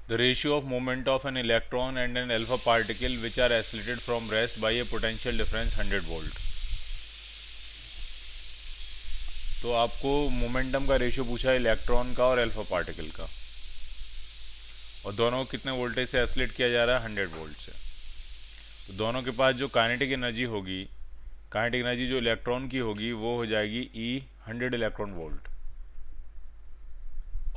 The ratio of moment of an electron and an alpha particle which are accelerated from rest by a potential difference 100 volt. तो आपको momentum का ratio पूछा है electron का और alpha particle का, और दोनों को कितने वोल्टेज से एक्सीलरेट किया जा रहा है, 100 वोल्ट से। तो दोनों के पास जो काइनेटिक एनर्जी होगी, काइनेटिक एनर्जी जो इलेक्ट्रॉन की होगी वो हो जाएगी E 100 इलेक्ट्रॉन वोल्ट,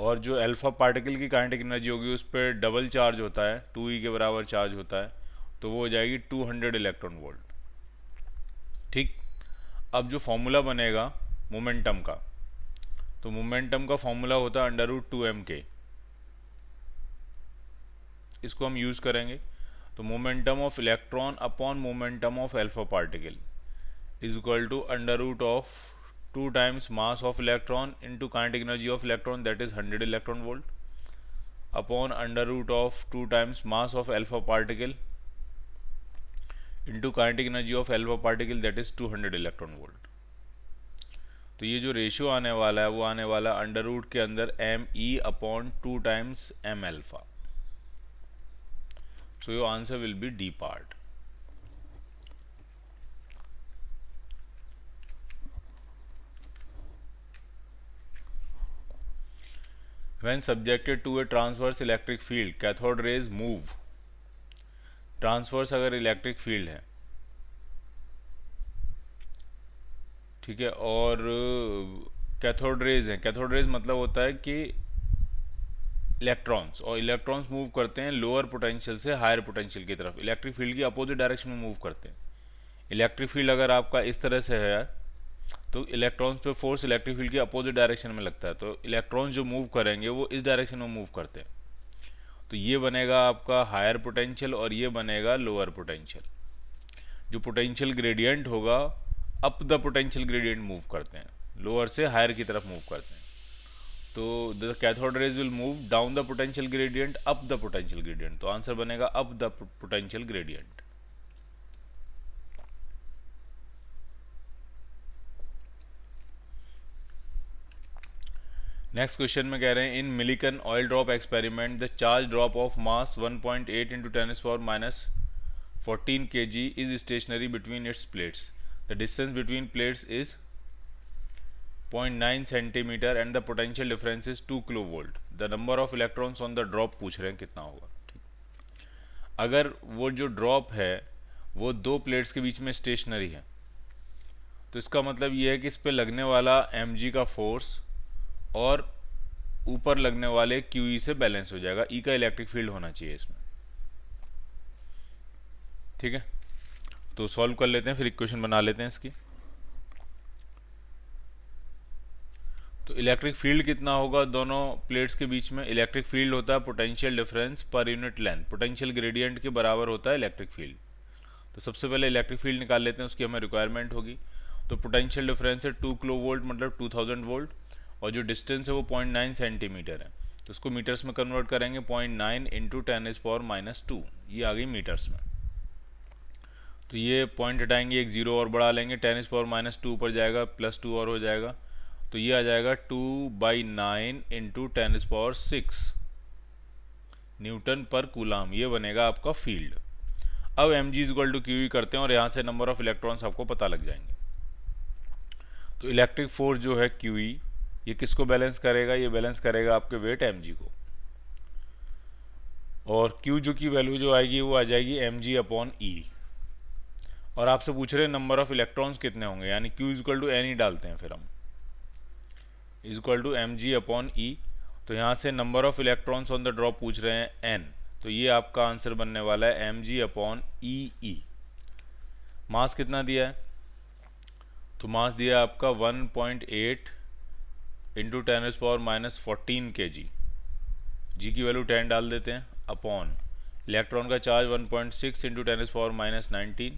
और जो अल्फा पार्टिकल की काइनेटिक एनर्जी होगी उस पर डबल चार्ज होता है, 2E के बराबर चार्ज होता है, तो वो हो जाएगी 200 इलेक्ट्रॉन वोल्ट। ठीक। अब जो फॉर्मूला बनेगा मोमेंटम का, तो मोमेंटम का फॉर्मूला होता है √2m के, इसको हम यूज़ करेंगे। तो momentum of electron upon momentum of alpha particle is equal to √2 times mass of electron into kinetic energy of electron that is 100 electron volt upon √2 times mass of alpha particle into kinetic energy of alpha particle that is 200 electron volt. तो ये जो ratio आने वाला है वो आने वाला √ के अंदर me upon 2 times m alpha. So your answer will be D part. When subjected to a transverse electric field, cathode rays move. Transverse अगर इलेक्ट्रिक फील्ड है, ठीक है, और कैथोड रेज हैं, कैथोड रेज मतलब होता है कि इलेक्ट्रॉन्स, और इलेक्ट्रॉन्स मूव करते हैं लोअर पोटेंशियल से हायर पोटेंशियल की तरफ, इलेक्ट्रिक फील्ड की अपोजिट डायरेक्शन में मूव करते हैं। इलेक्ट्रिक फील्ड अगर आपका इस तरह से है तो इलेक्ट्रॉन्स पे फोर्स इलेक्ट्रिक फील्ड की अपोजिट डायरेक्शन में लगता है, तो इलेक्ट्रॉन्स जो मूव करेंगे वो इस डायरेक्शन में मूव करते हैं। तो ये बनेगा आपका हायर पोटेंशियल और ये बनेगा लोअर पोटेंशियल। जो पोटेंशियल ग्रेडियंट होगा up the potential gradient move करते हैं, लोअर से हायर की तरफ मूव करते हैं। तो the cathode rays will move down the potential gradient up the potential gradient, तो आंसर बनेगा up the potential gradient. Next question में कह रहे हैं in Millikan oil drop experiment the charge drop of mass 1.8 into 10⁻⁻14 kg is stationary between its plates. The distance between plates is 0.9 centimetre and the potential difference is 2 kilo volt. The number of electrons on the drop पूछ रहे हैं कितना होगा। ठीक, अगर वो जो drop है वो दो प्लेट्स के बीच में स्टेशनरी है, तो इसका मतलब ये है कि इस पे लगने वाला mg का फोर्स और ऊपर लगने वाले QE से बैलेंस हो जाएगा। E का इलेक्ट्रिक फील्ड होना चाहिए इसमें। ठीक है, तो सॉल्व कर लेते हैं, फिर इक्वेशन बना लेते हैं इसकी। तो इलेक्ट्रिक फील्ड कितना होगा दोनों प्लेट्स के बीच में? इलेक्ट्रिक फील्ड होता है potential difference per unit length, potential gradient के बराबर होता है इलेक्ट्रिक फील्ड। तो सबसे पहले इलेक्ट्रिक फील्ड निकाल लेते हैं, उसकी हमें रिक्वायरमेंट होगी। तो पोटेंशियल डिफरेंस है 2 किलो वोल्ट मतलब 2000 वोल्ट, और जो डिस्टेंस है वो 0.9 सेंटीमीटर है, तो उसको मीटर्स में कन्वर्ट करेंगे। 0.9 इंटू 10⁻⁻², ये आ गई मीटर्स में। तो ये पॉइंट हटाएंगे, एक जीरो और बढ़ा लेंगे, 10⁻² ऊपर जाएगा, +2 और हो जाएगा, तो ये आ जाएगा 2/9 इंटू 10⁻6 न्यूटन पर कूलाम। ये बनेगा आपका फील्ड। अब mg = QE करते हैं और यहाँ से नंबर ऑफ इलेक्ट्रॉन्स आपको पता लग जाएंगे। तो इलेक्ट्रिक फोर्स जो है QE, ये किसको बैलेंस करेगा? ये बैलेंस करेगा आपके वेट mg को, और Q जो की वैल्यू जो आएगी वो आ जाएगी mg/E। और आपसे पूछ रहे हैं नंबर ऑफ इलेक्ट्रॉन्स कितने होंगे, यानी Q = n ही डालते हैं फिर हम, mg/E। तो यहाँ से number of electrons on the drop पूछ रहे हैं n, तो ये आपका आंसर बनने वाला है mg/E। मास कितना दिया है? तो मास दिया है आपका 1.8 इंटू 10⁻⁻14 kg, जी की वैल्यू 10 डाल देते हैं, अपॉन इलेक्ट्रॉन का चार्ज 1.6 इंटू 10⁻⁻19,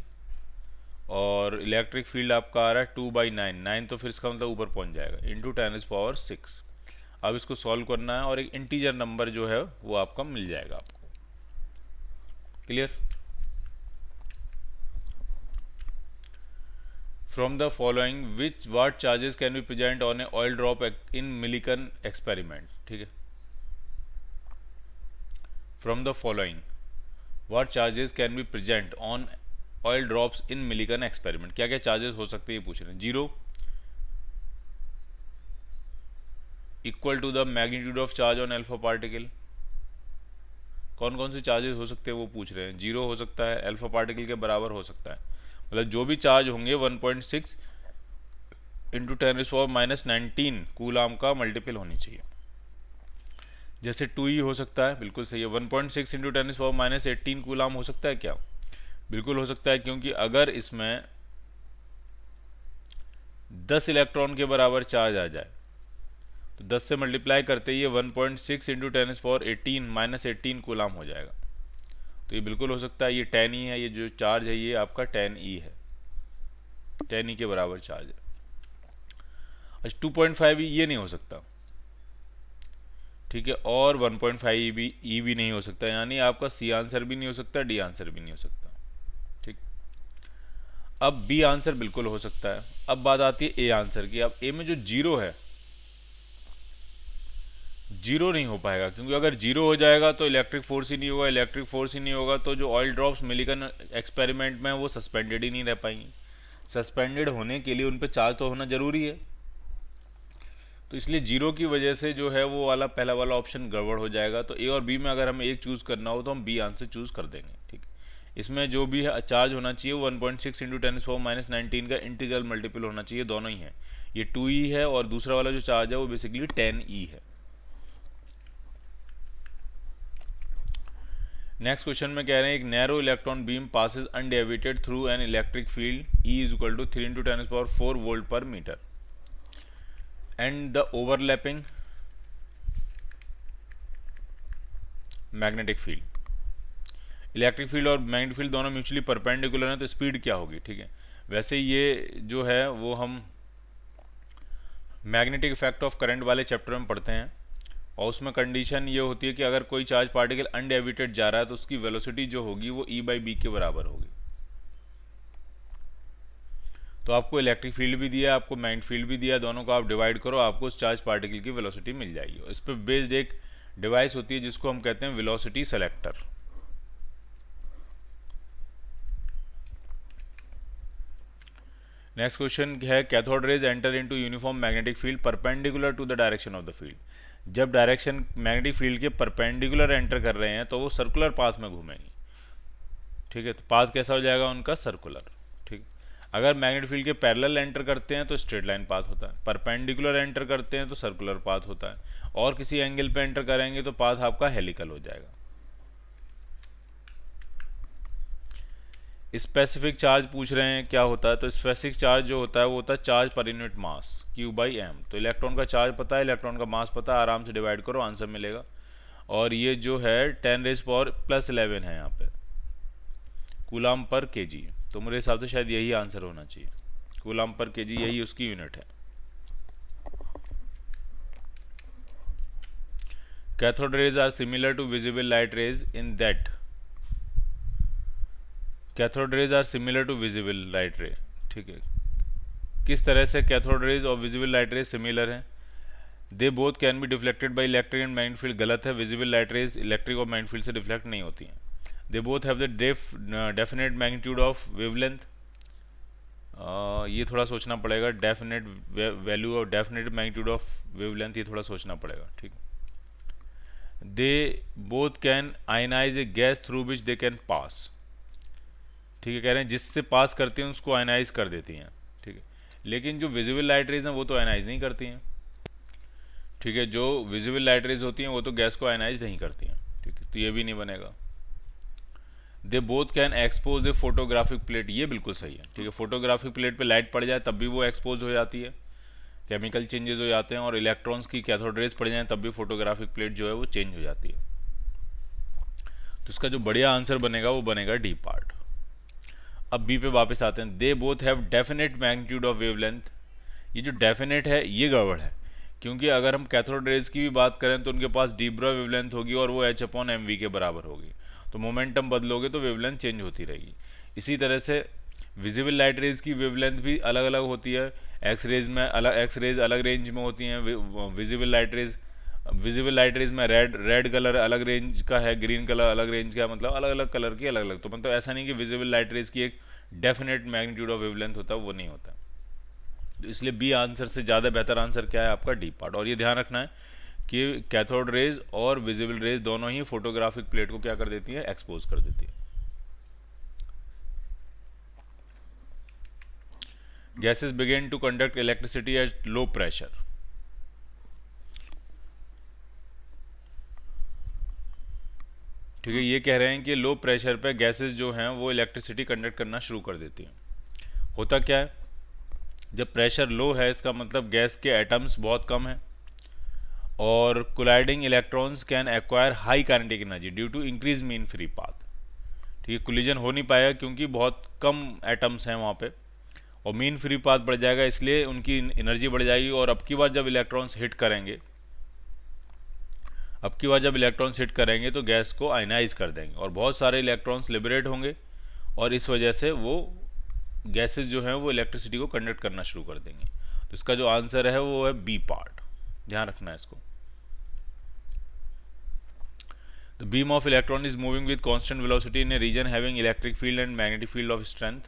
और इलेक्ट्रिक फील्ड आपका आ रहा है 2/9, 9 तो फिर इसका मतलब ऊपर पहुंच जाएगा, इंटू 10⁻6। अब इसको सॉल्व करना है और एक इंटीजर नंबर जो है वो आपका मिल जाएगा आपको। Clear? From the following which what charges can be present on A oil drop in Millikan experiment. ठीक है, from the following what charges can be present on oil drops in Millikan experiment. क्या क्या charges हो सकते हैं ये पूछ रहे हैं। 0 equal to the magnitude of charge on alpha particle. कौन कौन से चार्जेस हो सकते हैं वो पूछ रहे हैं। 0 हो सकता है, अल्फा पार्टिकल के बराबर हो सकता है, मतलब जो भी चार्ज होंगे 1.6 इंटू 10⁻⁻19 कूलाम का मल्टीपल होनी चाहिए। जैसे 2E हो सकता है, बिल्कुल सही है। 1.6 इंटू 10⁻18 कूलाम हो सकता है क्या? बिल्कुल हो सकता है, क्योंकि अगर इसमें 10 इलेक्ट्रॉन के बराबर चार्ज आ जाए तो 10 से मल्टीप्लाई करते ही 1.6 इंटू 10⁻18 कूलाम हो जाएगा। तो ये बिल्कुल हो सकता है। ये 10E है, ये जो चार्ज है ये आपका 10E है, 10E के बराबर चार्ज है। अच्छा 2.5E ये नहीं हो सकता, ठीक है, और 1.5E भी नहीं हो सकता, यानी आपका सी आंसर भी नहीं हो सकता, डी आंसर भी नहीं हो सकता। ठीक, अब बी आंसर बिल्कुल हो सकता है। अब बात आती है ए आंसर की। अब ए में जो 0 है, 0 नहीं हो पाएगा, क्योंकि अगर 0 हो जाएगा तो इलेक्ट्रिक फोर्स ही नहीं होगा, इलेक्ट्रिक फोर्स ही नहीं होगा तो जो ऑयल ड्रॉप्स मिलिकन एक्सपेरिमेंट में वो सस्पेंडेड ही नहीं रह पाएंगी। सस्पेंडेड होने के लिए उन पर चार्ज तो होना जरूरी है, तो इसलिए 0 की वजह से जो है वो वाला पहला वाला ऑप्शन गड़बड़ हो जाएगा। तो ए और बी में अगर हमें एक चूज़ करना हो तो हम बी आंसर चूज़ कर देंगे। ठीक, इसमें जो भी है चार्ज होना चाहिए 1.6 इंटू 10⁻⁻19 का इंटीग्रल मल्टीपल होना चाहिए, दोनों ही है। ये 2E है और दूसरा वाला जो चार्ज है वो बेसिकली 10E है। नेक्स्ट क्वेश्चन में कह रहे हैं एक narrow electron beam passes undeviated through an electric field E is equal to 3 into 10⁻4 volt पर metre and the overlapping magnetic field. Electric field और मैग्नेटिक फील्ड दोनों म्यूचुअली परपेंडिकुलर हैं, तो स्पीड क्या होगी? ठीक है, वैसे ये जो है वो हम मैग्नेटिक इफेक्ट ऑफ करंट वाले चैप्टर में पढ़ते हैं, और उसमें कंडीशन ये होती है कि अगर कोई चार्ज पार्टिकल अनडेविएटेड जा रहा है तो उसकी वेलोसिटी जो होगी वो E/b के बराबर होगी। तो आपको इलेक्ट्रिक फील्ड भी दिया, आपको मैग्नेटिक फील्ड भी दिया, दोनों को आप डिवाइड करो, आपको उस चार्ज पार्टिकल की वेलोसिटी मिल जाएगी। इस पर बेस्ड एक डिवाइस होती है जिसको हम कहते हैं वेलोसिटी सेलेक्टर। नेक्स्ट क्वेश्चन है cathode rays enter into uniform magnetic field perpendicular to the direction of the field. जब डायरेक्शन मैग्नेटिक फील्ड के परपेंडिकुलर एंटर कर रहे हैं तो वो सर्कुलर पाथ में घूमेंगी। ठीक है, तो पाथ कैसा हो जाएगा उनका? सर्कुलर। ठीक, अगर मैग्नेटिक फील्ड के पैरेलल एंटर करते हैं तो स्ट्रेट लाइन पाथ होता है, परपेंडिकुलर एंटर करते हैं तो सर्कुलर पाथ होता है, और किसी एंगल पे एंटर करेंगे तो पाथ आपका हेलिकल हो जाएगा। स्पेसिफिक चार्ज पूछ रहे हैं क्या होता है, तो स्पेसिफिक चार्ज जो होता है वो होता है charge per unit mass Q/m। तो इलेक्ट्रॉन का चार्ज पता है, इलेक्ट्रॉन का मास पता है, आराम से डिवाइड करो आंसर मिलेगा। और ये जो है 10⁻+11 है यहाँ पे कूलाम पर kg, तो मेरे हिसाब से शायद यही आंसर होना चाहिए। कूलाम पर kg यही उसकी यूनिट है। Cathode rays are similar to visible light rays in that cathode rays are similar to visible light ray. ठीक है, किस तरह से कैथोड रेज और विजिबल लाइट रेज सिमिलर हैं? They both can be deflected by electric and magnetic field. गलत है, visible light rays electric और मैग्नेटिक फील्ड से डिफ्लेक्ट नहीं होती हैं। They both have the definite magnitude of wavelength. ये थोड़ा सोचना पड़ेगा, डेफिनेट वैल्यू और डेफिनेट मैग्नीट्यूड ऑफ वेवलेंथ, ये थोड़ा सोचना पड़ेगा। ठीक, they both can ionise a gas through which they can pass. ठीक है, कह रहे हैं जिससे पास करती हैं उसको आयनाइज कर देती हैं। ठीक है, लेकिन जो विजिबल लाइट रेज हैं वो तो आयनाइज नहीं करती हैं। ठीक है, जो विजिबल लाइट रेज होती हैं वो तो गैस को आयनाइज नहीं करती हैं। ठीक है, तो ये भी नहीं बनेगा। दे both can expose A photographic plate, ये बिल्कुल सही है। ठीक है, फोटोग्राफिक प्लेट पे लाइट पड़ जाए तब भी वो एक्सपोज हो जाती है, केमिकल चेंजेस हो जाते हैं, और इलेक्ट्रॉन्स की कैथोड रेज पड़ जाए तब भी फोटोग्राफिक प्लेट जो है वो चेंज हो जाती है। तो इसका जो बढ़िया आंसर बनेगा वो बनेगा डी पार्ट। अब बी पे वापस आते हैं। They both have definite magnitude of wavelength. ये जो डेफिनेट है ये गड़बड़ है, क्योंकि अगर हम कैथोड रेज की भी बात करें तो उनके पास डी ब्रॉय वेवलेंथ होगी और वो H/mv के बराबर होगी, तो मोमेंटम बदलोगे तो वेवलेंथ चेंज होती रहेगी। इसी तरह से विजिबल लाइट रेज की वेवलेंथ भी अलग अलग होती है। एक्स रेज में अलग, एक्स रेज अलग रेंज में होती हैं, visible light raise visible light raise में रेड कलर अलग रेंज का है, ग्रीन कलर अलग रेंज का है, मतलब अलग अलग कलर की अलग अलग, तो मतलब ऐसा नहीं कि विजिबल लाइट रेज की एक डेफिनेट मैग्नीट्यूड ऑफ वेवलेंथ होता है, वो नहीं होता। तो इसलिए बी आंसर से ज़्यादा बेहतर आंसर क्या है आपका, डी पार्ट। और ये ध्यान रखना है कि कैथोड रेज और विजिबल रेज दोनों ही फोटोग्राफिक प्लेट को क्या कर देती है, एक्सपोज कर देती है। Gases begin to conduct electricity at low pressure. ठीक है, ये कह रहे हैं कि लो प्रेशर पे गैसेस जो हैं वो इलेक्ट्रिसिटी कंडक्ट करना शुरू कर देती हैं। होता क्या है, जब प्रेशर लो है इसका मतलब गैस के एटम्स बहुत कम हैं और colliding electrons can acquire high kinetic energy due to increase mean free path. ठीक है, कोलिजन हो नहीं पाएगा क्योंकि बहुत कम एटम्स हैं वहाँ पे, और मीन फ्री पाथ बढ़ जाएगा, इसलिए उनकी एनर्जी बढ़ जाएगी। और अब की बार जब इलेक्ट्रॉन्स हिट करेंगे, अब की बार जब इलेक्ट्रॉन्स हिट करेंगे तो गैस को आयनाइज कर देंगे और बहुत सारे इलेक्ट्रॉन्स लिबरेट होंगे, और इस वजह से वो गैसेस जो हैं वो इलेक्ट्रिसिटी को कंडक्ट करना शुरू कर देंगे। तो इसका जो आंसर है वो है बी पार्ट, ध्यान रखना है इसको। The beam of electron is moving with constant velocity in a region having electric field and magnetic field of strength.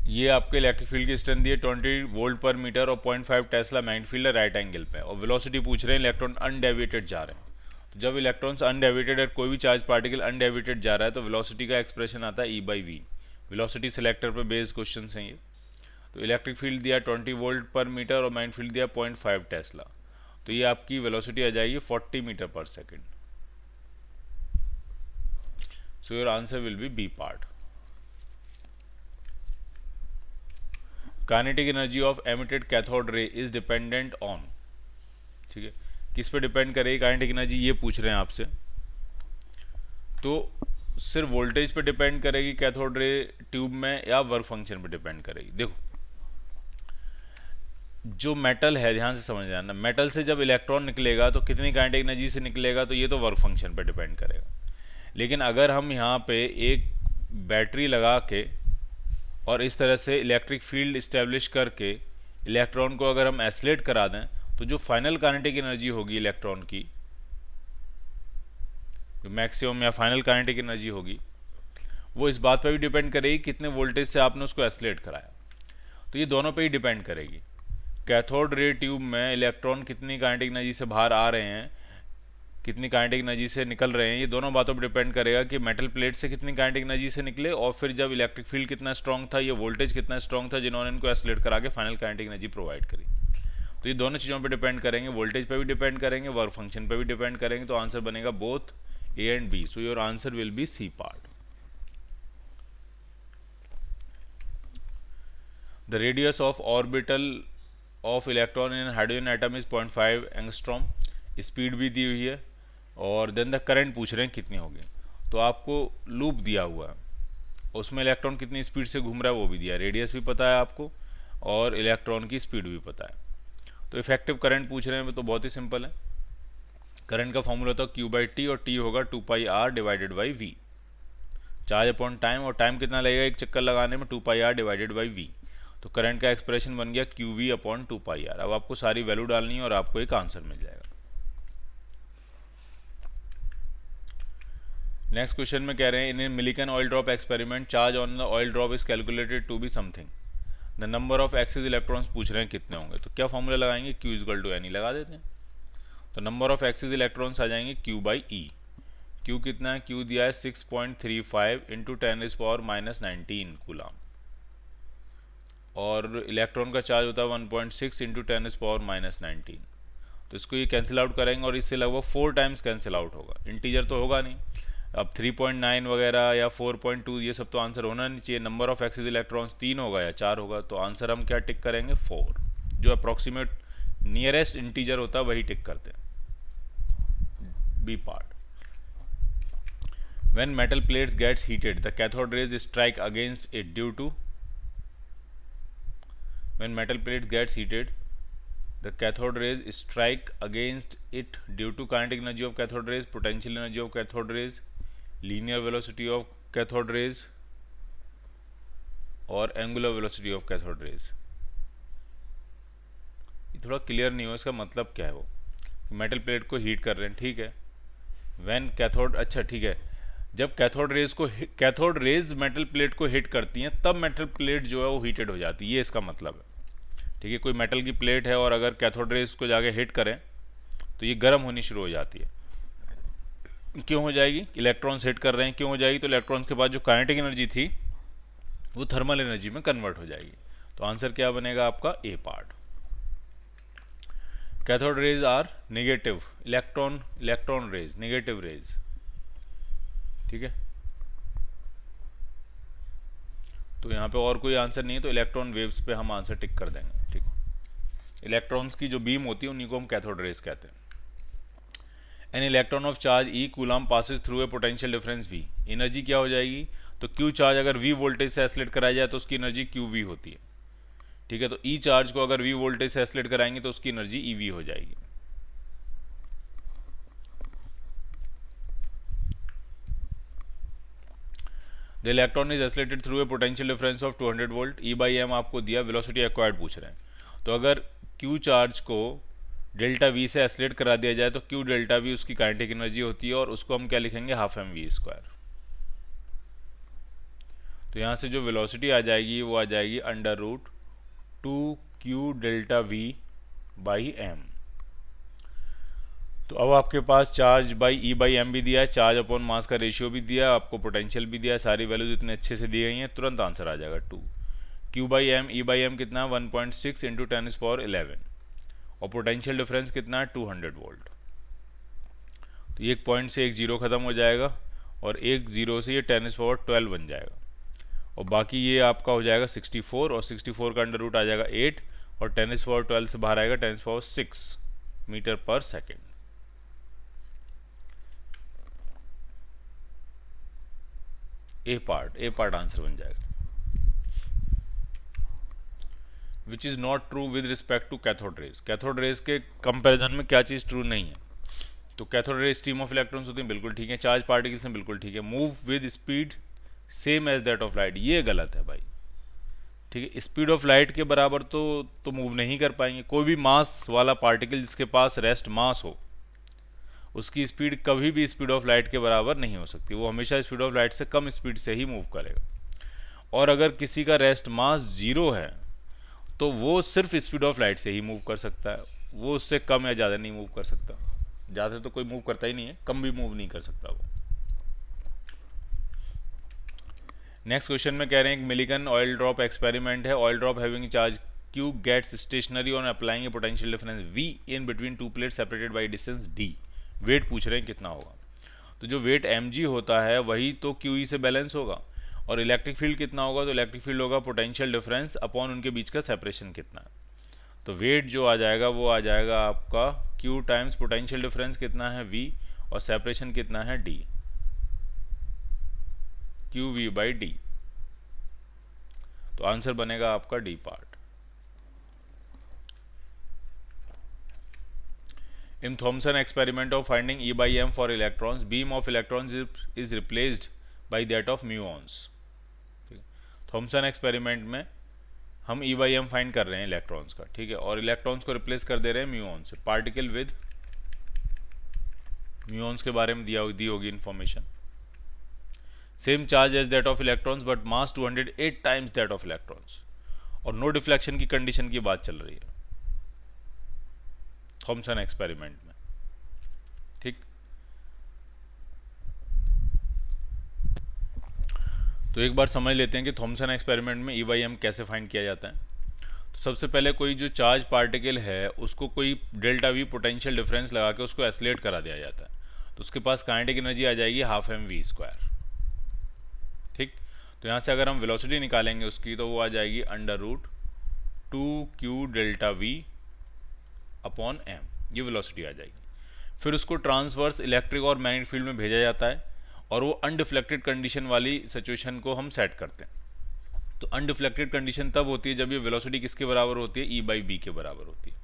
ये आपके इलेक्ट्रिक फील्ड की स्ट्रेंथ दी है 20 वोल्ट पर मीटर और 0.5 टेस्ला मैग्नेटिक फील्ड है राइट एंगल पे, और वेलोसिटी पूछ रहे हैं, इलेक्ट्रॉन अनडेविएटेड जा रहे हैं। तो जब इलेक्ट्रॉन्स अनडेविएटेड है, कोई भी चार्ज पार्टिकल अनडेविएटेड जा रहा है तो वेलोसिटी का एक्सप्रेशन आता है E/v। वेलोसिटी सिलेक्टर पर बेस्ड क्वेश्चन हैं ये। तो इलेक्ट्रिक फील्ड दिया 20 वोल्ट पर मीटर और मैग्नेटिक फील्ड दिया 0.5 टेस्ला, तो ये आपकी वेलोसिटी आ जाएगी 40 मीटर पर second. So your answer will be B part. Kinetic energy of emitted cathode ray is dependent on. ठीक है, किस पे डिपेंड करेगी काइनेटिक एनर्जी, ये पूछ रहे हैं आपसे। तो सिर्फ वोल्टेज पे डिपेंड करेगी कैथोड रे ट्यूब में, या वर्क फंक्शन पे डिपेंड करेगी। देखो, जो मेटल है, ध्यान से समझ जाना, मेटल से जब इलेक्ट्रॉन निकलेगा तो कितनी काइनेटिक एनर्जी से निकलेगा, तो ये तो वर्क फंक्शन पे डिपेंड करेगा। लेकिन अगर हम यहाँ पे एक बैटरी लगा के और इस तरह से इलेक्ट्रिक फील्ड इस्टेब्लिश करके इलेक्ट्रॉन को अगर हम एसलेट करा दें, तो जो फाइनल काइनेटिक एनर्जी होगी इलेक्ट्रॉन की, जो मैक्सिमम या फाइनल काइनेटिक एनर्जी होगी, वो इस बात पर भी डिपेंड करेगी कितने वोल्टेज से आपने उसको एसलेट कराया। तो ये दोनों पे ही डिपेंड करेगी। कैथोड रे ट्यूब में इलेक्ट्रॉन कितनी काइनेटिक एनर्जी से बाहर आ रहे हैं, कितनी काइनेटिक एनर्जी से निकल रहे हैं, ये दोनों बातों पर डिपेंड करेगा कि मेटल प्लेट से कितनी काइनेटिक एनर्जी से निकले, और फिर जब इलेक्ट्रिक फील्ड कितना स्ट्रॉन्ग था, ये वोल्टेज कितना स्ट्रॉन्ग था जिन्होंने इनको एसलेट करा के फाइनल काइनेटिक एनर्जी प्रोवाइड करी। तो ये दोनों चीज़ों पर डिपेंड करेंगे, वोल्टेज पे भी डिपेंड करेंगे, वर्क फंक्शन पे भी डिपेंड करेंगे। तो आंसर बनेगा both A and B. So your answer will be C part. The radius of orbital of electron in hydrogen atom is 0.5 angstrom. Speed भी दी हुई है, और देन द करंट पूछ रहे हैं कितनी होगी। तो आपको लूप दिया हुआ है, उसमें इलेक्ट्रॉन कितनी स्पीड से घूम रहा है वो भी दिया है, रेडियस भी पता है आपको और इलेक्ट्रॉन की स्पीड भी पता है। तो इफेक्टिव करंट पूछ रहे हैं, तो बहुत ही सिंपल है। करंट का फॉर्मूला होता है Q/T, और T होगा 2πr divided by V, charge upon time, और टाइम कितना लगेगा एक चक्कर लगाने में, 2πr डिवाइडेड बाई V। तो करंट का एक्सप्रेशन बन गया QV/2πr। अब आपको सारी वैल्यू डालनी है और आपको एक आंसर मिल जाएगा। नेक्स्ट क्वेश्चन में कह रहे हैं, in a Millikan oil drop experiment charge on the oil drop is calculated to be something. The number of excess electrons पूछ रहे हैं कितने होंगे। तो क्या फॉर्मूला लगाएंगे, Q=NE लगा देते हैं। तो नंबर ऑफ एक्सिस इलेक्ट्रॉन्स आ जाएंगे Q/E। Q कितना है, Q दिया है 6.35 × 10⁻⁻19 कूलम, और इलेक्ट्रॉन का चार्ज होता है 1.6 × 10⁻⁻19। तो इसको ये कैंसिल आउट करेंगे और इससे लगभग 4 टाइम्स कैंसिल आउट होगा, इंटीजर तो होगा नहीं। अब 3.9 वगैरह या 4.2 ये सब तो आंसर होना नहीं चाहिए। नंबर ऑफ एक्सिस इलेक्ट्रॉन्स 3 होगा या 4 होगा, तो आंसर हम क्या टिक करेंगे, 4। जो अप्रॉक्सीमेट नियरेस्ट इंटीजर होता है वही टिक करते हैं, B part. When metal plates gets heated the cathode rays strike against it due to. When metal plates gets heated the cathode rays strike against it due to kinetic energy of cathode rays, potential energy of cathode rays, linear velocity of cathode rays और angular velocity of cathode rays। थोड़ा clear नहीं हो इसका मतलब क्या है। वो metal plate को हीट कर रहे हैं, ठीक है, व्हेन कैथोड, अच्छा ठीक है, जब कैथोड रेज मेटल प्लेट को हिट करती हैं तब मेटल प्लेट जो है वो हीटेड हो जाती है, ये इसका मतलब है। ठीक है, कोई मेटल की प्लेट है और अगर कैथोड रेज को जाके हिट करें तो ये गर्म होनी शुरू हो जाती है। क्यों हो जाएगी? इलेक्ट्रॉन्स हिट कर रहे हैं, क्यों हो जाएगी? तो इलेक्ट्रॉन्स के पास जो काइनेटिक एनर्जी थी वो थर्मल एनर्जी में कन्वर्ट हो जाएगी। तो आंसर क्या बनेगा आपका? A part. Cathode rays are negative, electron rays, negative rays, ठीक है। तो यहाँ पे और कोई आंसर नहीं है, तो इलेक्ट्रॉन वेव्स पे हम आंसर टिक कर देंगे, ठीक। इलेक्ट्रॉन्स की जो बीम होती है उन्हीं को हम कैथोड रेज कहते हैं। An electron of charge E coulomb passes through a potential difference V, energy क्या हो जाएगी? तो क्यू चार्ज अगर वी वोल्टेज से एसलेट कराया जाए तो उसकी एनर्जी क्यू वी होती है, ठीक है। तो ई चार्ज को अगर वी वोल्टेज से एसलेट कराएंगे तो उसकी एनर्जी ई वी हो जाएगी। The electron is accelerated through a potential difference of 200 volt, E by M आपको दिया, वेलोसिटी एक्वायर्ड पूछ रहे हैं। तो अगर क्यू चार्ज को डेल्टा वी से एसलेट करा दिया जाए तो क्यू डेल्टा वी उसकी काइनेटिक एनर्जी होती है और उसको हम क्या लिखेंगे? Half M V square. तो यहाँ से जो वेलोसिटी आ जाएगी वो आ जाएगी under root 2q delta V by M. तो अब आपके पास charge by E by M भी दिया है, चार्ज अपॉन मास का रेशियो भी दिया है, आपको पोटेंशियल भी दिया है, सारी वैल्यूज इतने अच्छे से दी गई हैं, तुरंत आंसर आ जाएगा 2। Q by M, E by M कितना है? 1.6 इंटू 10⁻11 और पोटेंशियल डिफरेंस कितना है? 200 वोल्ट। तो एक पॉइंट से एक जीरो खत्म हो जाएगा और एक जीरो से ये 10⁻12 बन जाएगा और बाकी ये आपका हो जाएगा 64 और 64 का अंडर रूट आ जाएगा 8 और 10⁻12 से बाहर आएगा 10⁻6 मीटर पर सेकेंड। ए पार्ट आंसर बन जाएगा। Which is not true with respect to cathode rays, cathode rays के कंपैरिजन में क्या चीज़ ट्रू नहीं है? तो cathode rays stream of electrons होती हैं, बिल्कुल ठीक है। चार्ज पार्टिकल्स हैं, बिल्कुल ठीक है। Move with speed same as that of light, ये गलत है भाई, ठीक है। स्पीड ऑफ लाइट के बराबर तो मूव नहीं कर पाएंगे। कोई भी मास वाला पार्टिकल जिसके पास रेस्ट मास हो उसकी स्पीड कभी भी स्पीड ऑफ लाइट के बराबर नहीं हो सकती, वो हमेशा स्पीड ऑफ लाइट से कम स्पीड से ही मूव करेगा। और अगर किसी का रेस्ट मास जीरो है तो वो सिर्फ स्पीड ऑफ लाइट से ही मूव कर सकता है, वो उससे कम या ज़्यादा नहीं मूव कर सकता। ज़्यादा तो कोई मूव करता ही नहीं है, कम भी मूव नहीं कर सकता वो। नेक्स्ट क्वेश्चन में कह रहे हैं एक मिलिकन ऑयल ड्रॉप एक्सपेरिमेंट है, oil drop having charge Q gets stationary on applying a potential difference V in between two plate separated by distance D। Weight पूछ रहे हैं कितना होगा। तो जो वेट mg होता है वही तो QE से बैलेंस होगा और इलेक्ट्रिक फील्ड कितना होगा? तो इलेक्ट्रिक फील्ड होगा पोटेंशियल डिफरेंस अपॉन उनके बीच का सेपरेशन कितना है। तो वेट जो आ जाएगा वो आ जाएगा आपका Q टाइम्स पोटेंशियल डिफरेंस कितना है V और सेपरेशन कितना है D, QV बाई D। तो आंसर बनेगा आपका D part. In Thomson experiment of finding E by M for electrons, beam of electrons is replaced by that of muons। Thomson experiment में हम E by M फाइंड कर रहे हैं electrons का, ठीक है, और इलेक्ट्रॉन्स को रिप्लेस कर दे रहे हैं म्यूऑन से। पार्टिकल विद म्यूऑन्स के बारे में दी होगी information. Same charge as that of electrons but mass 208 times that of electrons और नो डिफ्लेक्शन की कंडीशन की बात चल रही है थॉमसन एक्सपेरिमेंट में, ठीक। तो एक बार समझ लेते हैं कि थॉमसन एक्सपेरिमेंट में E by M कैसे फाइंड किया जाता है। तो सबसे पहले कोई जो चार्ज पार्टिकल है उसको कोई डेल्टा वी पोटेंशियल डिफरेंस लगा के उसको एसलेट करा दिया जाता है, तो उसके पास काइनेटिक एनर्जी आ जाएगी हाफ एम वी स्क्वायर, ठीक। तो यहाँ से अगर हम वेलोसिटी निकालेंगे उसकी तो वो आ जाएगी under root 2q delta V upon M, ये वेलोसिटी आ जाएगी। फिर उसको ट्रांसवर्स इलेक्ट्रिक और मैग्नेटिक फील्ड में भेजा जाता है और वो अनडिफ्लेक्टेड कंडीशन वाली सिचुएशन को हम सेट करते हैं। तो अनडिफ्लेक्टेड कंडीशन तब होती है जब ये वेलोसिटी किसके बराबर होती है? E बाई बी के बराबर होती है,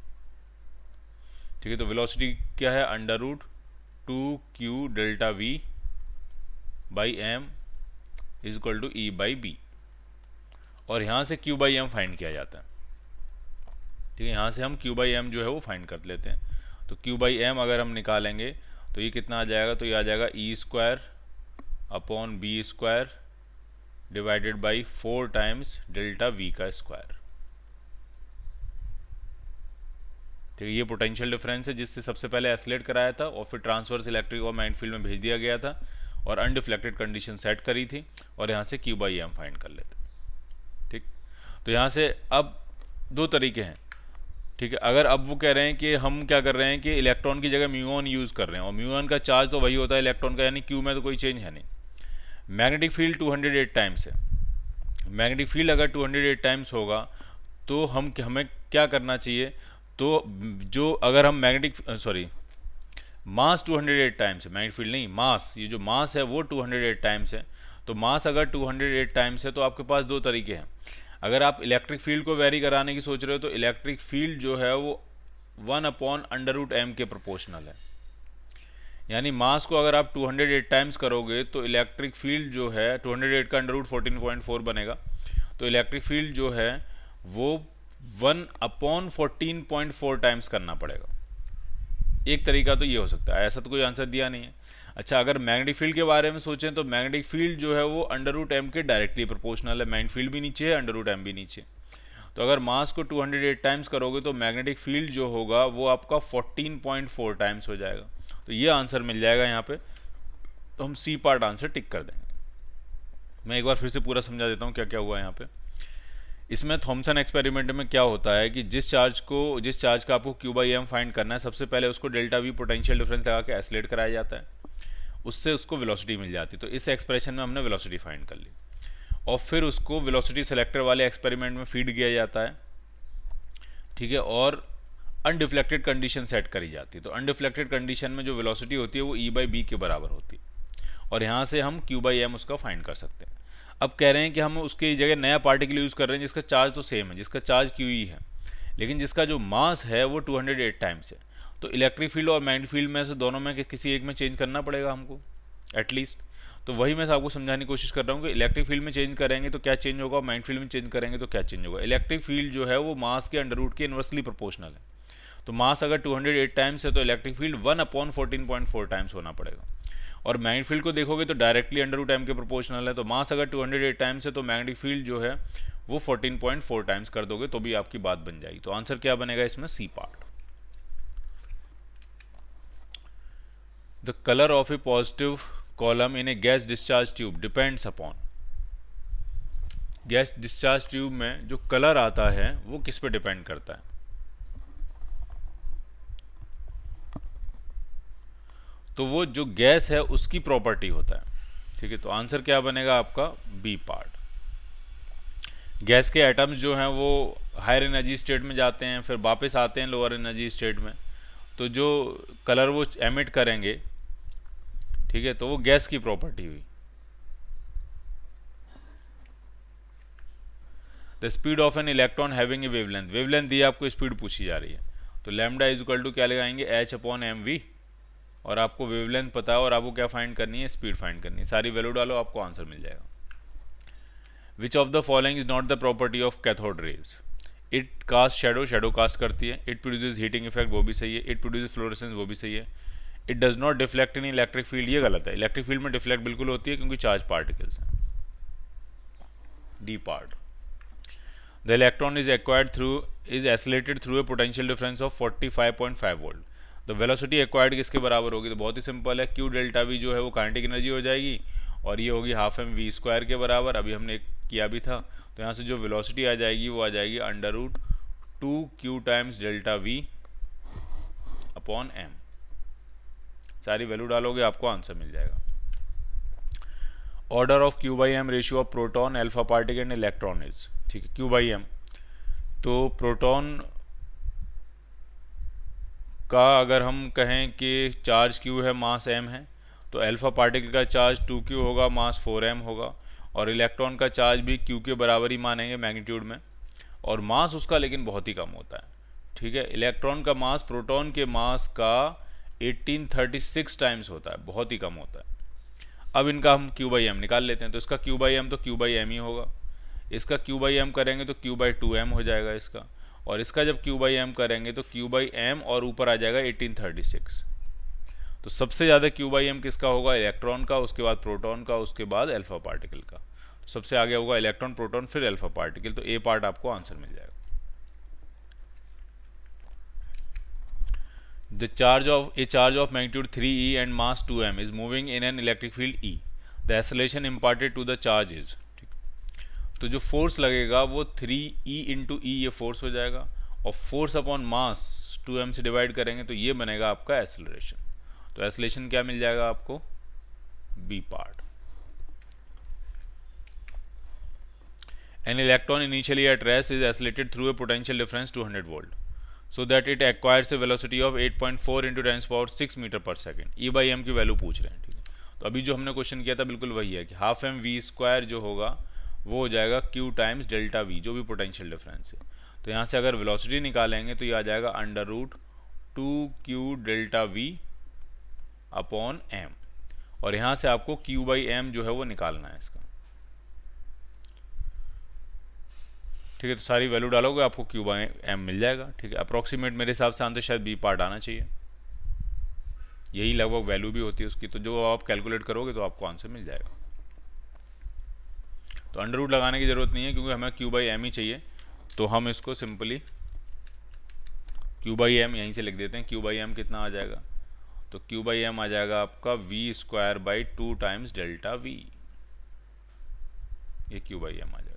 ठीक है। तो वेलोसिटी क्या है? Under root 2q delta V by M is equal to E by B और यहाँ से Q बाई एम फाइंड किया जाता है। ठीक है, यहाँ से हम क्यू बाई एम जो है वो फाइंड कर लेते हैं। तो क्यू बाई एम अगर हम निकालेंगे तो ये कितना आ जाएगा, तो ये आ जाएगा E square upon B square divided by 4 times delta V का स्क्वायर। ठीक है, ये पोटेंशियल डिफरेंस है जिससे सबसे पहले एस्लेट कराया था और फिर ट्रांसवर्स इलेक्ट्रिक और मैग्नेटिक फील्ड में भेज दिया गया था और अनडिफ्लेक्टेड कंडीशन सेट करी थी और यहाँ से क्यू बाई एम फाइंड कर लेते। ठीक, तो यहाँ से अब दो तरीके हैं। ठीक है, अगर अब वो कह रहे हैं कि हम क्या कर रहे हैं कि इलेक्ट्रॉन की जगह म्यूऑन यूज़ कर रहे हैं और म्यूऑन का चार्ज तो वही होता है इलेक्ट्रॉन का, यानी क्यू में तो कोई चेंज है नहीं। मैग्नेटिक फील्ड 208 टाइम्स है। मैग्नेटिक फील्ड अगर 208 टाइम्स होगा तो हमें क्या करना चाहिए, तो जो अगर हम मास 208 टाइम्स है, मैग्नेटिक फील्ड नहीं, मास, ये जो मास है वो 208 टाइम्स है। तो मास अगर 208 टाइम्स है तो आपके पास दो तरीके हैं। अगर आप इलेक्ट्रिक फील्ड को वेरी कराने की सोच रहे हो तो इलेक्ट्रिक फील्ड जो है वो 1/√m के प्रोपोर्शनल है। यानी मास को अगर आप 208 टाइम्स करोगे तो इलेक्ट्रिक फील्ड जो है 208 का √14.4 बनेगा। तो इलेक्ट्रिक फील्ड जो है वो 1/14.4 टाइम्स करना पड़ेगा। एक तरीका तो ये हो सकता है, ऐसा तो कोई आंसर दिया नहीं है। अच्छा, अगर मैग्नेटिक फील्ड के बारे में सोचें तो मैग्नेटिक फील्ड जो है वो √m के डायरेक्टली प्रोपोर्शनल है। मैग्नेटिक फील्ड भी नीचे है, √m भी नीचे। तो अगर मास को 208 टाइम्स करोगे तो मैग्नेटिक फील्ड जो होगा वो आपका 14.4 टाइम्स हो जाएगा। तो ये आंसर मिल जाएगा यहाँ पे। तो हम सी पार्ट आंसर टिक कर देंगे। मैं एक बार फिर से पूरा समझा देता हूँ क्या क्या हुआ यहाँ पे। इसमें थॉमसन एक्सपेरिमेंट में क्या होता है कि जिस चार्ज का आपको क्यू बाई एम फाइंड करना है, सबसे पहले उसको डेल्टा वी पोटेंशियल डिफरेंस लगा के एस्लेट कराया जाता है, उससे उसको वेलोसिटी मिल जाती है। तो इस एक्सप्रेशन में हमने वेलोसिटी फाइंड कर ली और फिर उसको वेलोसिटी सेलेक्टर वाले एक्सपेरिमेंट में फीड किया जाता है। ठीक है, और अनडिफ्लेक्टेड कंडीशन सेट करी जाती है। तो अनडिफ्लेक्टेड कंडीशन में जो वेलोसिटी होती है वो ई बाई बी के बराबर होती है और यहाँ से हम क्यू बाई एम उसका फाइंड कर सकते हैं। अब कह रहे हैं कि हम उसकी जगह नया पार्टिकल यूज़ कर रहे हैं जिसका चार्ज तो सेम है, जिसका चार्ज क्यू ई है, लेकिन जिसका जो मास है वो 208 टाइम्स है। तो इलेक्ट्रिक फील्ड और मैग्नेटिक फील्ड में से दोनों में किसी एक में चेंज करना पड़ेगा हमको एटलीस्ट। तो वही मैं आपको समझाने की कोशिश कर रहा हूँ कि इलेक्ट्रिक फील्ड में चेंज करेंगे तो क्या चेंज होगा और मैग्नेटिक फील्ड में चेंज करेंगे तो क्या चेंज होगा। इलेक्ट्रिक फील्ड जो है वो मास के अंडर रूट के इन्वर्सली प्रोपोर्शनल है। तो मास अगर 208 टाइम्स है तो इलेक्ट्रिक फील्ड 1/14.4 टाइम्स होना पड़ेगा। और मैग्नेटिक फील्ड को देखोगे तो डायरेक्टली √m के प्रोपोर्शनल है। तो मास अगर 208 टाइम्स है तो मैग्नेटिक फील्ड जो है वो 14.4 टाइम्स कर दोगे तो भी आपकी बात बन जाएगी। तो आंसर क्या बनेगा इसमें, C part. The colour of a positive column in a gas discharge tube depends upon. Gas discharge tube में जो कलर आता है वो किस पे डिपेंड करता है। तो वो जो गैस है उसकी प्रॉपर्टी होता है। ठीक है, तो आंसर क्या बनेगा आपका, बी पार्ट। गैस के एटम्स जो हैं वो हायर एनर्जी स्टेट में जाते हैं, फिर वापस आते हैं लोअर एनर्जी स्टेट में। तो जो कलर वो एमिट करेंगे, ठीक है, तो वो गैस की प्रॉपर्टी हुई। The speed of an electron having a wavelength. Wavelength दी आपको स्पीड पूछी जा रही है तो लैम्डा इज इक्वल टू क्या लगाएंगे, h/mv। और आपको वेवलेंथ पता है और आपको क्या फाइंड करनी है, स्पीड फाइंड करनी है। सारी वैल्यू डालो, आपको आंसर मिल जाएगा। Which of the following is not the property of cathode rays. It cast shadow, shadow cast करती है। इट प्रोड्यूस हीटिंग इफेक्ट, वो भी सही है। इट प्रोड्यूस फ्लोरेसेंस, वो भी सही है। It does not deflect in electric field, ये गलत है। इलेक्ट्रिक फील्ड में डिफ्लेक्ट बिल्कुल होती है क्योंकि चार्ज पार्टिकल्स हैं। D part. The electron is acylated through a potential difference of 45.5 volt. The velocity acquired किसके बराबर होगी, तो बहुत ही सिंपल है, क्यू डेल्टा वी जो है वो काइनेटिक एनर्जी हो जाएगी और ये होगी 12m v² के बराबर। अभी हमने किया भी था। तो यहाँ से जो वेलोसिटी आ जाएगी वो आ जाएगी √2q times delta v upon m। सारी वैल्यू डालोगे आपको आंसर मिल जाएगा। Order of q/m ratio of proton, alpha particle and electron is. ठीक है, q/m तो प्रोटॉन का अगर हम कहें कि चार्ज q है, मास m है, तो अल्फा पार्टिकल का चार्ज 2q होगा, मास 4m होगा। और इलेक्ट्रॉन का चार्ज भी q के बराबर ही मानेंगे मैग्नीट्यूड में, और मास उसका लेकिन बहुत ही कम होता है। ठीक है, इलेक्ट्रॉन का मास प्रोटॉन के मास का 1836 टाइम्स होता है, बहुत ही कम होता है। अब इनका हम q/m निकाल लेते हैं। तो इसका q/m तो q/m ही होगा, इसका q/m करेंगे तो q/2m हो जाएगा इसका, और इसका जब क्यू बाई एम करेंगे तो क्यू बाई एम और ऊपर आ जाएगा 1836। तो सबसे ज़्यादा क्यू बाई एम किसका होगा? इलेक्ट्रॉन का, उसके बाद प्रोटॉन का, उसके बाद अल्फा पार्टिकल का। तो सबसे आगे होगा इलेक्ट्रॉन, प्रोटॉन, फिर अल्फा पार्टिकल। तो ए पार्ट आपको आंसर मिल जाएगा। The charge of magnitude 3e and mass 2m is moving in an electric field E. The acceleration imparted to the charge is, तो जो फोर्स लगेगा वो 3e इंटू ई, ये फोर्स हो जाएगा, और फोर्स अपॉन मास 2m से डिवाइड करेंगे तो ये बनेगा आपका एक्सेलरेशन। तो एक्सेलरेशन क्या मिल जाएगा आपको? B part. An electron initially at rest is accelerated through a potential difference 200 volt so that it acquires a velocity of 8.4 into 10 power 6 metre पर सेकेंड। ई बाई एम की वैल्यू पूछ रहे हैं, ठीक है। तो अभी जो हमने क्वेश्चन किया था बिल्कुल वही है कि हाफ एम वी स्क्वायर जो होगा वो हो जाएगा क्यू टाइम्स डेल्टा वी, जो भी पोटेंशियल डिफरेंस है। तो यहाँ से अगर वेलोसिटी निकालेंगे तो ये आ जाएगा under root 2q delta V upon M, और यहाँ से आपको क्यू बाई एम जो है वो निकालना है इसका, ठीक है। तो सारी वैल्यू डालोगे आपको क्यू बाई एम मिल जाएगा, ठीक है। अप्रॉक्सीमेट मेरे हिसाब से आंसर शायद बी पार्ट आना चाहिए, यही लगभग वैल्यू भी होती है उसकी। तो जो आप कैलकुलेट करोगे तो आपको आंसर मिल जाएगा। तो अंडर रूट लगाने की जरूरत नहीं है क्योंकि हमें क्यू बाई एम ही चाहिए। तो हम इसको सिंपली क्यू बाई एम यहीं से लिख देते हैं। क्यू बाई एम कितना आ जाएगा? तो क्यू बाई एम आ जाएगा आपका V square by 2 times delta V, ये क्यू बाई एम आ जाएगा।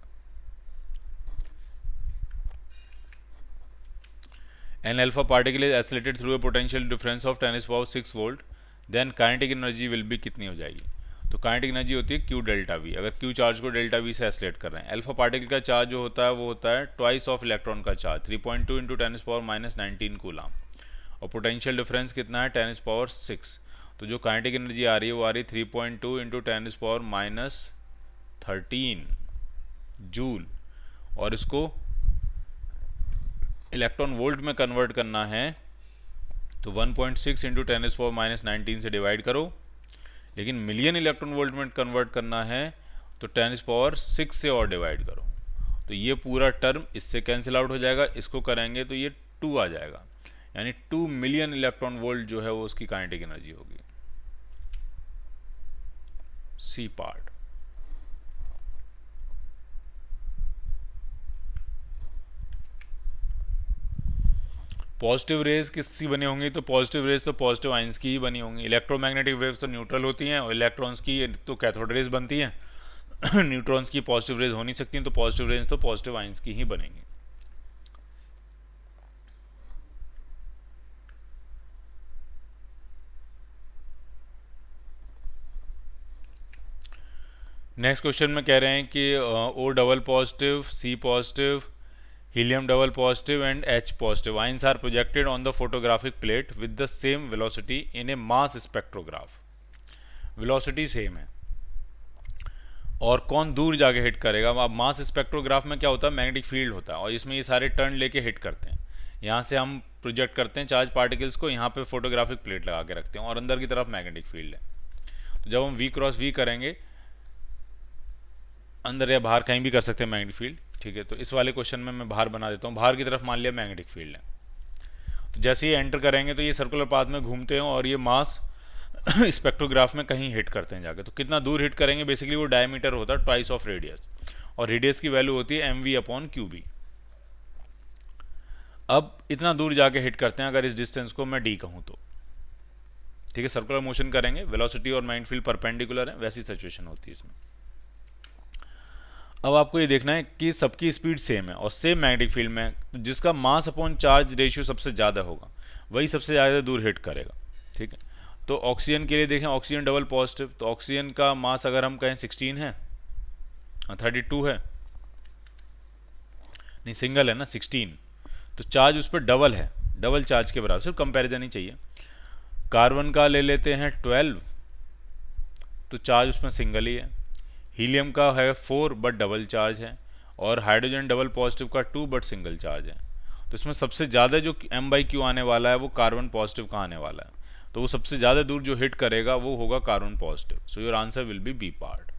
An alpha particle is accelerated through a potential difference of 10 to the power 6 volt, then kinetic energy will be कितनी हो जाएगी? तो काइनेटिक एनर्जी होती है क्यू डेल्टा वी, अगर क्यू चार्ज को डेल्टा वी से एस्लेट कर रहे हैं। अल्फा पार्टिकल का चार्ज जो होता है वो होता है ट्वाइस ऑफ इलेक्ट्रॉन का charge, 3.2 into 10 power minus 19 coulomb, और पोटेंशियल डिफरेंस कितना है? 10 पावर 6। तो जो काइनेटिक एनर्जी आ रही है वो आ रही है 3.2 इंटू 10 पावर माइनस 13 जूल, और इसको इलेक्ट्रॉन वोल्ट में कन्वर्ट करना है तो 1.6 इंटू 10 पावर माइनस 19 से डिवाइड करो, लेकिन मिलियन इलेक्ट्रॉन वोल्ट में कन्वर्ट करना है तो 10 पावर 6 से और डिवाइड करो। तो ये पूरा टर्म इससे कैंसिल आउट हो जाएगा, इसको करेंगे तो ये 2 आ जाएगा, यानी 2 मिलियन इलेक्ट्रॉन वोल्ट जो है वो उसकी काइनेटिक एनर्जी होगी। C part. पॉजिटिव रेज किसकी बनी होंगी? तो पॉजिटिव रेज तो पॉजिटिव आइंस की ही बनी होंगी। इलेक्ट्रोमैग्नेटिक वेव्स तो न्यूट्रल होती हैं, और इलेक्ट्रॉन्स की तो कैथोड रेज बनती हैं। न्यूट्रॉन्स की पॉजिटिव रेज हो नहीं सकती, तो पॉजिटिव रेज तो पॉजिटिव आइंस की ही बनेंगी। नेक्स्ट क्वेश्चन में कह रहे हैं कि O double positive, C positive, helium double positive and H positive ions are projected on the photographic plate with the same velocity in a mass spectrograph. velocity same है और कौन दूर जाके हिट करेगा? अब मास स्पेक्ट्रोग्राफ में क्या होता है? मैग्नेटिक फील्ड होता है, और इसमें ये सारे टर्न लेके हिट करते हैं। यहाँ से हम प्रोजेक्ट करते हैं चार्ज पार्टिकल्स को, यहाँ पे फोटोग्राफिक प्लेट लगा के रखते हैं, और अंदर की तरफ मैग्नेटिक फील्ड है। तो जब हम वी क्रॉस वी करेंगे, अंदर या बाहर कहीं भी कर सकते हैं मैग्नेटिक फील्ड, ठीक है। तो इस वाले क्वेश्चन में मैं बाहर बना देता हूँ, बाहर की तरफ मान लिया मैग्नेटिक फील्ड है। तो जैसे ही एंटर करेंगे तो ये सर्कुलर पाथ में घूमते हैं और ये मास स्पेक्ट्रोग्राफ में कहीं हिट करते हैं जाके। तो कितना दूर हिट करेंगे? बेसिकली वो डायमीटर होता है ट्वाइस ऑफ रेडियस, और रेडियस की वैल्यू होती है mv अपॉन क्यूबी। अब इतना दूर जाके हिट करते हैं अगर इस डिस्टेंस को मैं d कहूँ तो, ठीक है। सर्कुलर मोशन करेंगे, वेलोसिटी और मैग्नेटिक फील्ड परपेंडिकुलर है, वैसी सिचुएशन होती है इसमें। अब आपको ये देखना है कि सबकी स्पीड सेम है और सेम मैग्नेटिक फील्ड में, तो जिसका मास अपॉन चार्ज रेशियो सबसे ज़्यादा होगा वही सबसे ज़्यादा दूर हिट करेगा, ठीक है। तो ऑक्सीजन के लिए देखें, ऑक्सीजन डबल पॉजिटिव, तो ऑक्सीजन का मास अगर हम कहें 16 है, 32 है, नहीं सिंगल है ना 16, तो चार्ज उस पर डबल है, डबल चार्ज के बराबर, सिर्फ कंपैरिजन ही चाहिए। कार्बन का ले लेते हैं 12, तो चार्ज उसमें सिंगल ही है। हीलियम का है 4 बट डबल चार्ज है, और हाइड्रोजन डबल पॉजिटिव का 2 बट सिंगल चार्ज है। तो इसमें सबसे ज़्यादा जो m/q आने वाला है वो कार्बन पॉजिटिव का आने वाला है, तो वो सबसे ज़्यादा दूर जो हिट करेगा वो होगा carbon positive. So your answer will be B part.